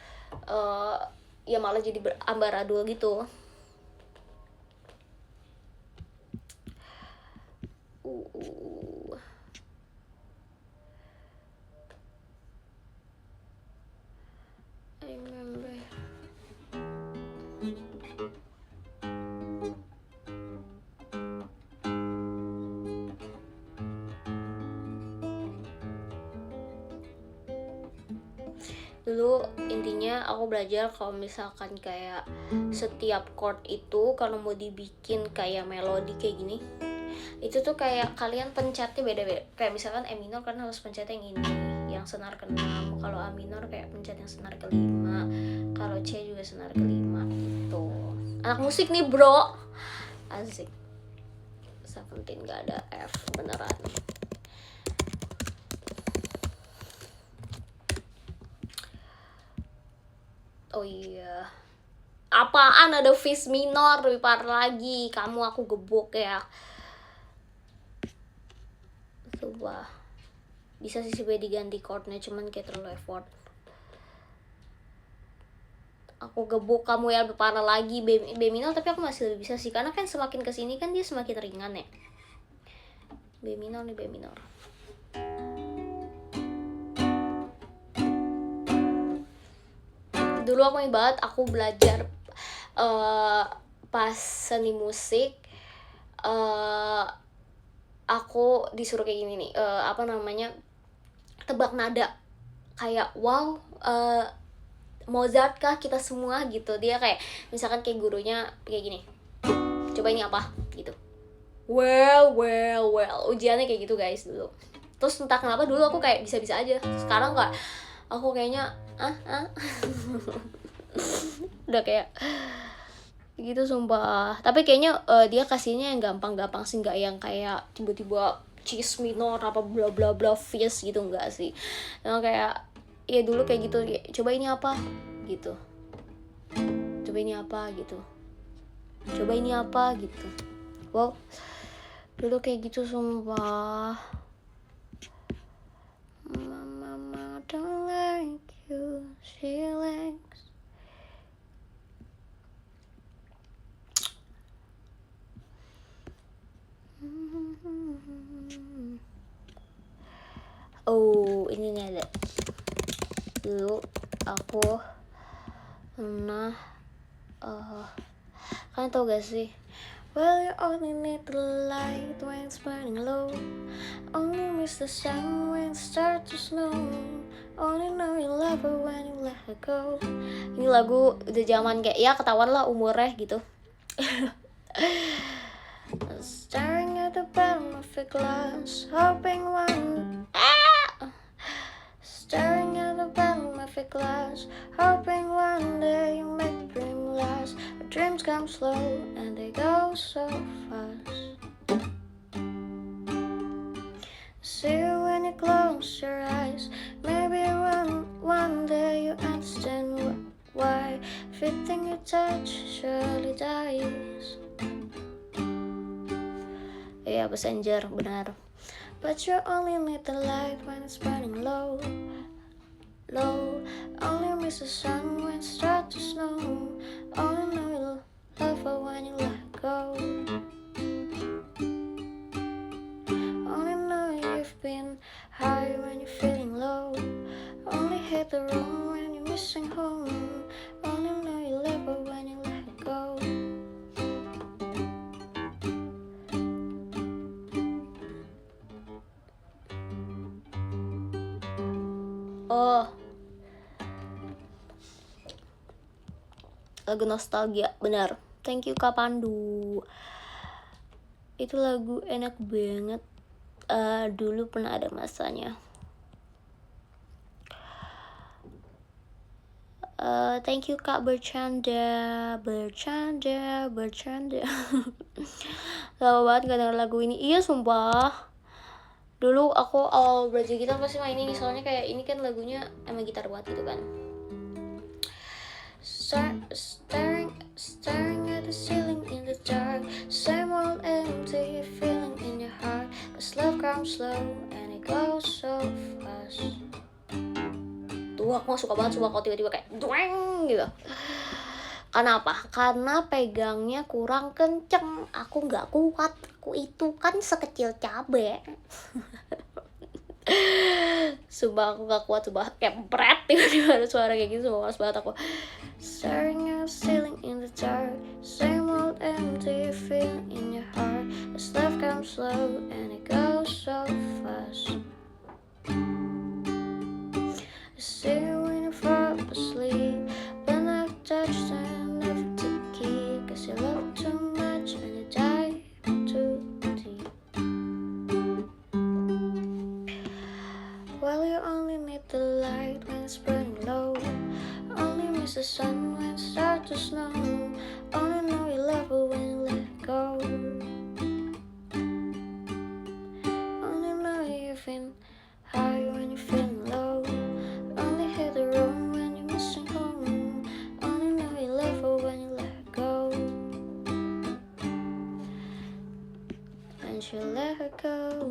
ya malah jadi berambaradul gitu. I remember. Dulu intinya aku belajar kalau misalkan kayak setiap chord itu kalau mau dibikin kayak melodi kayak gini, itu tuh kayak kalian pencetnya beda-beda. Kayak misalkan E minor kan harus pencet yang ini, yang senar ke-6. Kalau A minor kayak pencet yang senar ke-5. Kalau C juga senar ke-5 gitu. Anak musik nih bro, asik. 17 gak ada F beneran. Oh iya, apaan ada fis minor, lebih parah lagi. Kamu aku gebuk ya. Coba bisa sih sebenarnya diganti chordnya, cuman kayak terlalu effort. Aku gebuk kamu ya, lebih parah lagi. B minor, tapi aku masih lebih bisa sih, karena kan semakin kesini kan dia semakin ringan ya. B minor nih, B minor. Dulu aku ingat banget, aku belajar pas seni musik, aku disuruh kayak gini nih, apa namanya, tebak nada. Kayak wow, Mozart kah kita semua gitu. Dia kayak misalkan kayak gurunya kayak gini, coba ini apa gitu. Well, ujiannya kayak gitu guys dulu. Terus entah kenapa dulu aku kayak bisa-bisa aja. Sekarang gak, aku kayaknya udah kayak gitu sumpah. Tapi kayaknya dia kasihnya yang gampang-gampang sih, nggak yang kayak tiba-tiba cis minor apa bla bla bla fis gitu, nggak sih. Yang kayak ya dulu kayak gitu, coba ini apa gitu, coba ini apa gitu, coba ini apa gitu. Wow, dulu kayak gitu sumpah. Mama don't like you, she likes. Oh, ini nih ada. Dulu aku pernah kalian tau gak sih, well you only need the light when it's burning low, only miss the sun when it starts to snow, only know you love her when you let her go. Ini lagu udah zaman kayak ya ketahuan lah umurnya gitu. Staring at the bottom of a glass, hoping one staring at the bottom of a glass, hoping one day you make dream last. But dreams come slow and they go so fast. See you when you close your eyes. Maybe one day you understand why everything you touch surely dies. Iya, Passenger, benar. But you only need the light when it's burning low, low. Only miss the sun when it starts to snow. Only know you'll love her when you let go. Only know you've been high when you're feeling low. Only hit the road when you're missing home. Only know you love her when you let go. Oh, lagu nostalgia, benar. Thank you Kak Pandu. Itu lagu enak banget. Dulu pernah ada masanya. Thank you Kak bercanda. Lama banget gak denger lagu ini. Iya sumpah. Dulu aku awal belajar gitar pasti main ini, soalnya kayak ini kan lagunya emang gitar banget gitu kan. Staring at the ceiling in the dark, same old empty feeling in your heart. Cause love comes slow and it goes so fast. Tuh aku gak suka banget suka kalau tiba-tiba kayak dueng gitu. Kenapa? Karena pegangnya kurang kenceng. Aku gak kuat. Aku itu kan sekecil cabe. Sumpah aku gak kuat. Sumpah kayak bret. Tiba-tiba ada suara kayak gitu. Sumpah males banget aku. Staring at the ceiling in the dark, same old empty feeling in your heart. As love comes slow and it goes so fast. I see you when you fall asleep, but I've touched and never to keep. Cause you love too much and you dive too deep. Well, you only need the light when it's burning low. Only miss the sun when it starts to snow. Only know you love her when you let go. Only know you've been high when you're feeling low. Only hit the road when you're missing home. Only know you love her when you let go. And she'll let her go.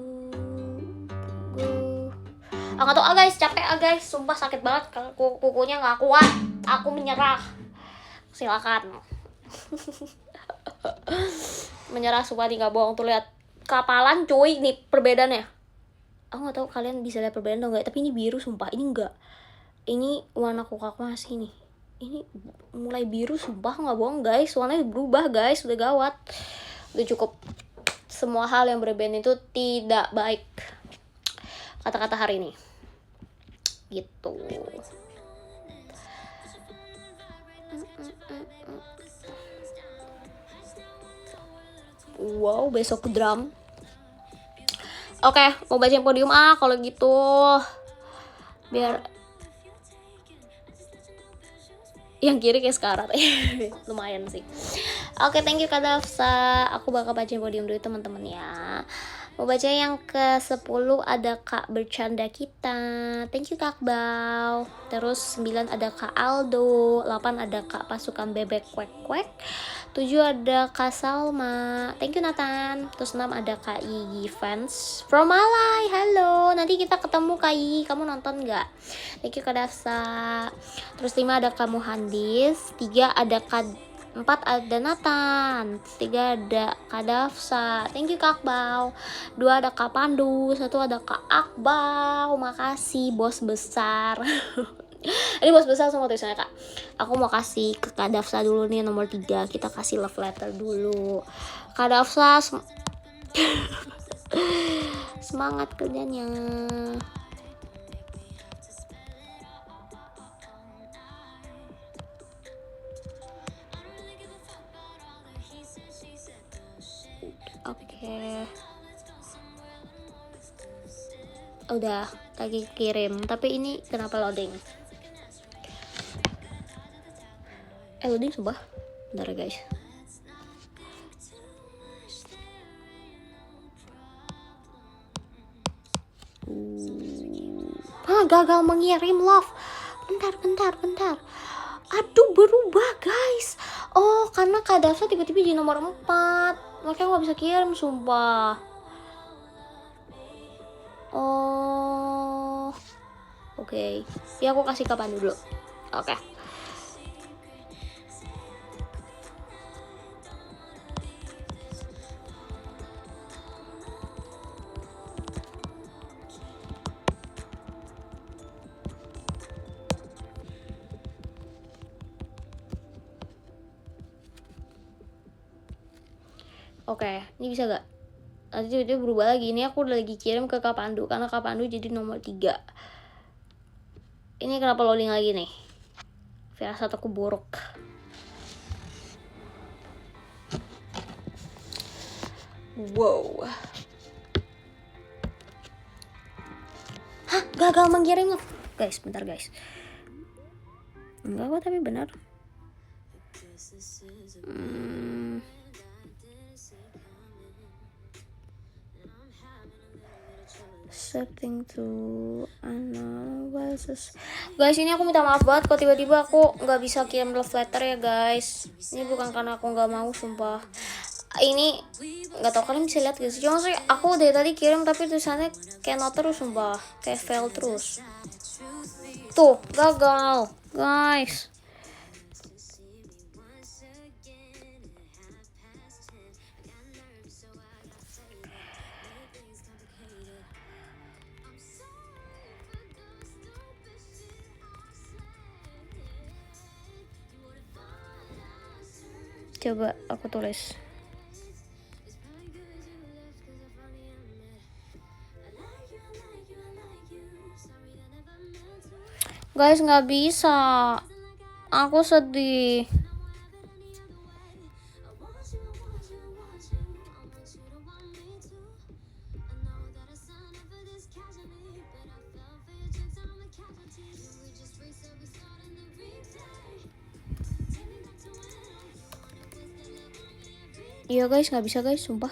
Nggak tau guys, capek guys, sumpah sakit banget, kukunya nggak kuat, aku menyerah. Silakan. Menyerah, sumpah nggak bohong. Tuh lihat kapalan cuy, nih perbedaannya. Aku nggak tahu kalian bisa lihat perbedaan atau nggak, tapi ini biru sumpah, ini enggak. Ini warna kuku aku masih nih. Ini mulai biru sumpah, nggak bohong guys, warnanya berubah guys, udah gawat. Udah cukup. Semua hal yang berbeda itu tidak baik. Kata-kata hari ini. Gitu. Wow, besok drum. Oke, mau bacain podium kalau gitu. Biar yang kiri kayak sekarang. Lumayan sih. Oke, thank you Kak Dafsa. Aku bakal bacain podium dulu teman-teman ya. Mau baca yang ke-10 ada Kak bercanda kita. Thank you Kak Bau. Terus 9 ada Kak Aldo. 8 ada Kak pasukan bebek kwek-kwek. 7 ada Kak Salma. Thank you Nathan. Terus 6 ada Kak Yigi fans from Malay. Halo. Nanti kita ketemu Kak Yigi. Kamu nonton gak? Thank you Kak Dafsa. Terus 5 ada Kak Muhandis. 3 ada Kak 4 ada Nathan, 3 ada Kak Dafsa, thank you Kak Bau. 2 ada Kak Pandu, 1 ada Kak Akbau, makasih bos besar. Ini bos besar semua tulisannya Kak. Aku mau kasih ke Kak Dafsa dulu nih nomor 3. Kita kasih love letter dulu. Kak Dafsa semangat kerjanya. Oke. Udah lagi kirim, tapi ini kenapa loading? Loading sumpah. Bentar ya guys. Gagal mengirim love. Bentar. Aduh, berubah guys. Oh, karena Kak Dafsa tiba-tiba jadi nomor 4. Makanya gak bisa kirim, sumpah. Oh, oke. Ya aku kasih kapan dulu. Oke. Oke, ini bisa gak? Nanti tiba-tiba berubah lagi. Ini aku udah lagi kirim ke Kak Pandu karena Kak Pandu jadi nomor 3. Ini kenapa loading lagi nih? Firasat aku buruk. Wow. Hah, gagal mengirim. Guys, bentar guys. Enggak kok, tapi benar. Setting to analysis. Guys, ini aku minta maaf banget kok tiba-tiba aku nggak bisa kirim love letter ya guys. Ini bukan karena aku nggak mau, sumpah. Ini nggak tahu kalian bisa lihat guys. Cuma sih aku dari tadi kirim tapi tulisannya cannot terus, sumpah. Kayak fail terus. Tuh, gagal, guys. Coba aku tulis. Guys, nggak bisa. Aku sedih. Iya guys, nggak bisa guys, sumpah.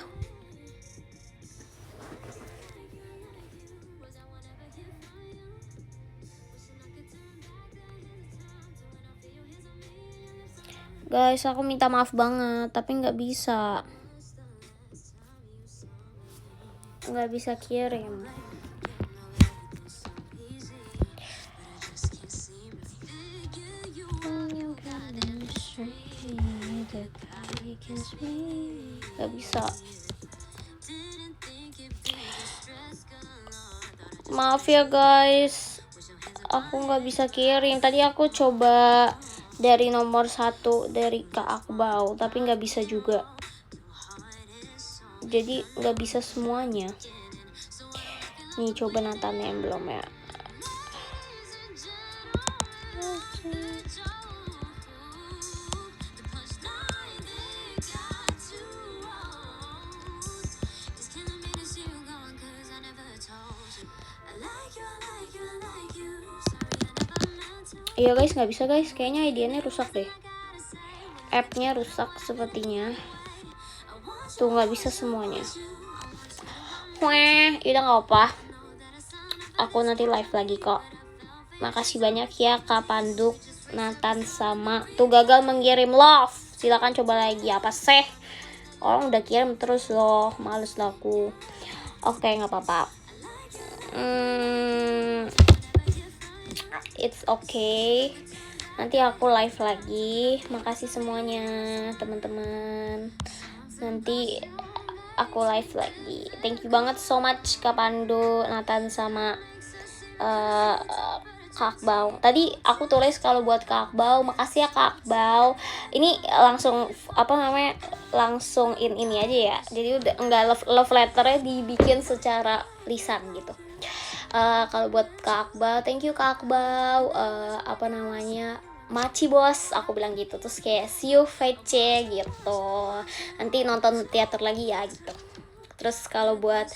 Guys, aku minta maaf banget, tapi nggak bisa. Nggak bisa kirim. Nggak bisa. Maaf ya guys, aku nggak bisa kirim. Tadi aku coba dari nomor 1 dari Kak Akbau, tapi nggak bisa juga. Jadi nggak bisa semuanya. Nih coba Nathan yang belum ya. Iya guys, nggak bisa guys, kayaknya ID-nya rusak deh. App-nya rusak sepertinya. Tuh nggak bisa semuanya. Udah nggak apa. Aku nanti live lagi kok. Makasih banyak ya Kak Pandu, Nathan sama. Tuh gagal mengirim love. Silakan coba lagi. Apa sih? Orang udah kirim terus loh, males lah aku. Oke, nggak apa-apa. It's okay. Nanti aku live lagi. Makasih semuanya teman-teman. Nanti aku live lagi. Thank you banget so much Kak Pandu, Nathan sama Kak Akbau. Tadi aku tulis kalau buat Kak Akbau, makasih ya Kak Akbau. Ini langsung langsung ini aja ya. Jadi udah enggak love letternya dibikin secara lisan gitu. Kalau buat Kak Akbau, thank you Kak Akbau. Maci bos, aku bilang gitu. Terus kayak see you VC gitu. Nanti nonton teater lagi ya gitu. Terus kalau buat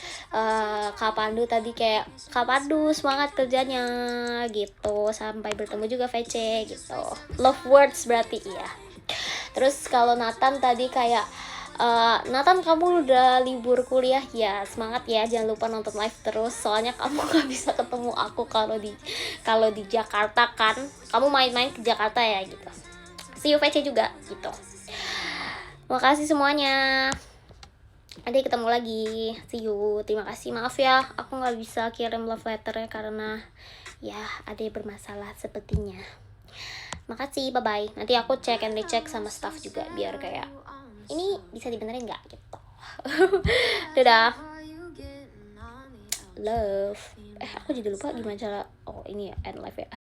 Kak Pandu tadi kayak Kak Pandu semangat kerjanya gitu. Sampai bertemu juga VC gitu. Love words berarti ya. Terus kalau Nathan tadi kayak Nathan, kamu udah libur kuliah ya, semangat ya, jangan lupa nonton live terus, soalnya kamu gak bisa ketemu aku kalau di Jakarta kan, kamu main-main ke Jakarta ya gitu. See you VC juga gitu. Makasih semuanya. Nanti ketemu lagi, see you. Terima kasih, maaf ya aku nggak bisa kirim love letter ya karena ya ada yang bermasalah sepertinya. Makasih, bye bye. Nanti aku cek and recheck sama staff juga biar kayak ini bisa dibenerin nggak gitu. Dadah, love. Aku jadi lupa gimana cara, oh ini ya end live ya.